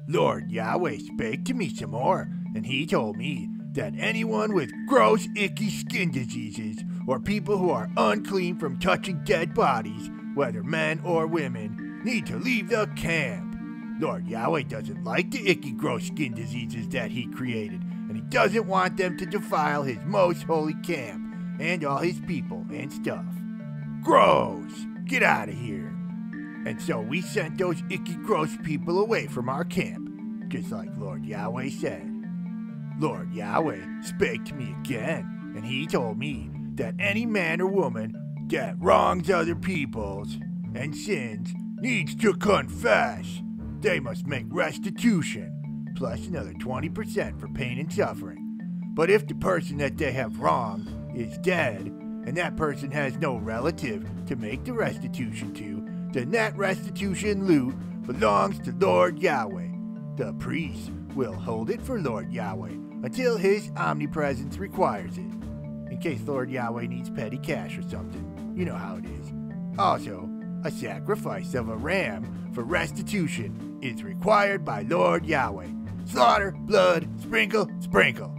Lord Yahweh spake to me some more, and he told me that anyone with gross, icky skin diseases, or people who are unclean from touching dead bodies, whether men or women, need to leave the camp. Lord Yahweh doesn't like the icky, gross skin diseases that he created, and he doesn't want them to defile his most holy camp and all his people and stuff. Gross! Get out of here! And so we sent those icky, gross people away from our camp, just like Lord Yahweh said. Lord Yahweh spake to me again, and he told me that any man or woman that wrongs other peoples and sins needs to confess. They must make restitution, plus another 20% for pain and suffering. But if the person that they have wronged is dead, and that person has no relative to make the restitution to, then that restitution loot belongs to Lord Yahweh. The priest will hold it for Lord Yahweh until his omnipresence requires it, in case Lord Yahweh needs petty cash or something. You know how it is. Also, a sacrifice of a ram for restitution is required by Lord Yahweh. Slaughter, blood, sprinkle, sprinkle.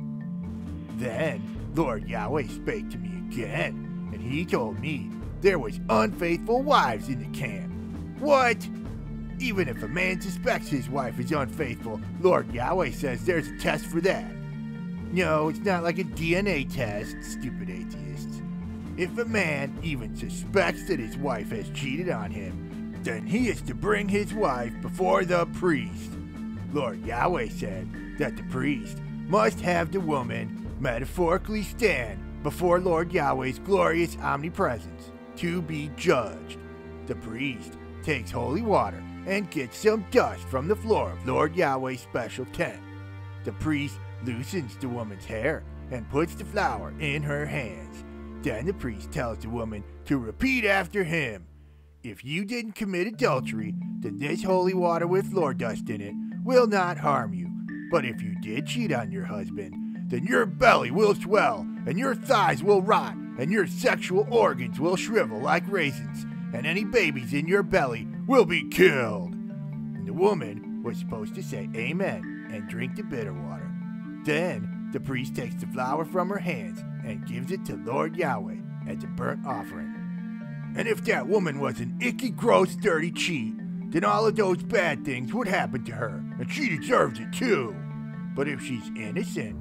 Then Lord Yahweh spake to me again, and he told me there was unfaithful wives in the camp. What? Even if a man suspects his wife is unfaithful, Lord Yahweh says there's a test for that. No, it's not like a DNA test, stupid atheists. If a man even suspects that his wife has cheated on him, then he is to bring his wife before the priest. Lord Yahweh said that the priest must have the woman metaphorically stand before Lord Yahweh's glorious omnipresence to be judged. The priest takes holy water and gets some dust from the floor of Lord Yahweh's special tent. The priest loosens the woman's hair and puts the flour in her hands. Then the priest tells the woman to repeat after him. If you didn't commit adultery, then this holy water with floor dust in it will not harm you. But if you did cheat on your husband, then your belly will swell, and your thighs will rot, and your sexual organs will shrivel like raisins, and any babies in your belly will be killed. And the woman was supposed to say amen and drink the bitter water. Then the priest takes the flour from her hands and gives it to Lord Yahweh as a burnt offering. And if that woman was an icky, gross, dirty cheat, then all of those bad things would happen to her, and she deserves it too. But if she's innocent,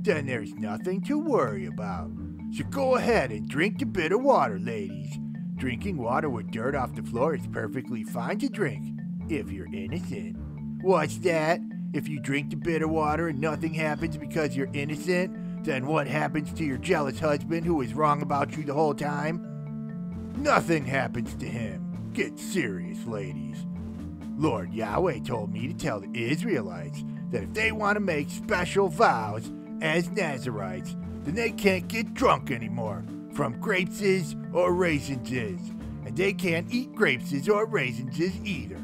then there's nothing to worry about. So go ahead and drink the bitter water, ladies. Drinking water with dirt off the floor is perfectly fine to drink, if you're innocent. What's that? If you drink the bitter water and nothing happens because you're innocent, then what happens to your jealous husband who was wrong about you the whole time? Nothing happens to him. Get serious, ladies. Lord Yahweh told me to tell the Israelites that if they want to make special vows as Nazirites, then they can't get drunk anymore from grapeses or raisinses, and they can't eat grapeses or raisinses either.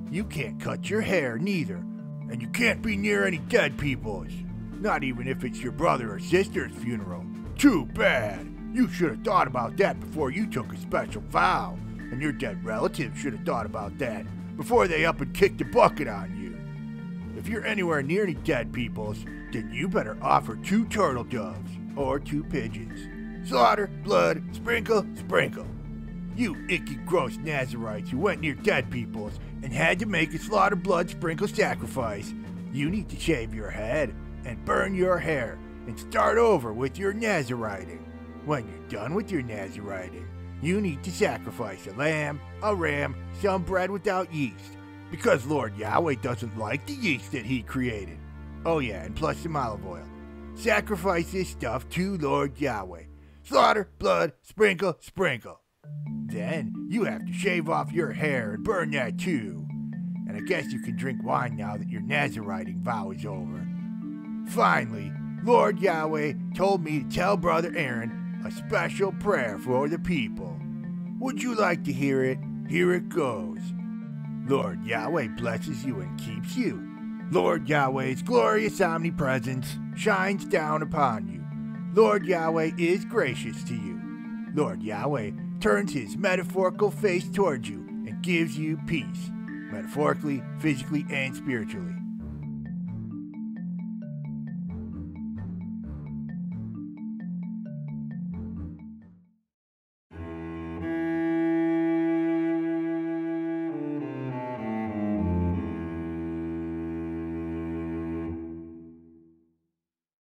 You can't cut your hair neither, and you can't be near any dead peoples, not even if it's your brother or sister's funeral. Too bad. You should have thought about that before you took a special vow, and your dead relatives should have thought about that before they up and kicked the bucket on you. If you're anywhere near any dead peoples, then you better offer 2 turtle doves or 2 pigeons. Slaughter, blood, sprinkle, sprinkle. You icky, gross Nazirites who went near dead peoples and had to make a slaughter, blood, sprinkle sacrifice, you need to shave your head and burn your hair and start over with your Naziriting. When you're done with your Naziriting, you need to sacrifice a lamb, a ram, some bread without yeast, because Lord Yahweh doesn't like the yeast that he created. Oh yeah, and plus some olive oil. Sacrifice this stuff to Lord Yahweh. Slaughter, blood, sprinkle, sprinkle. Then you have to shave off your hair and burn that too. And I guess you can drink wine now that your Naziriting vow is over. Finally, Lord Yahweh told me to tell Brother Aaron a special prayer for the people. Would you like to hear it? Here it goes. Lord Yahweh blesses you and keeps you. Lord Yahweh's glorious omnipresence shines down upon you. Lord Yahweh is gracious to you. Lord Yahweh turns his metaphorical face towards you and gives you peace, metaphorically, physically, and spiritually.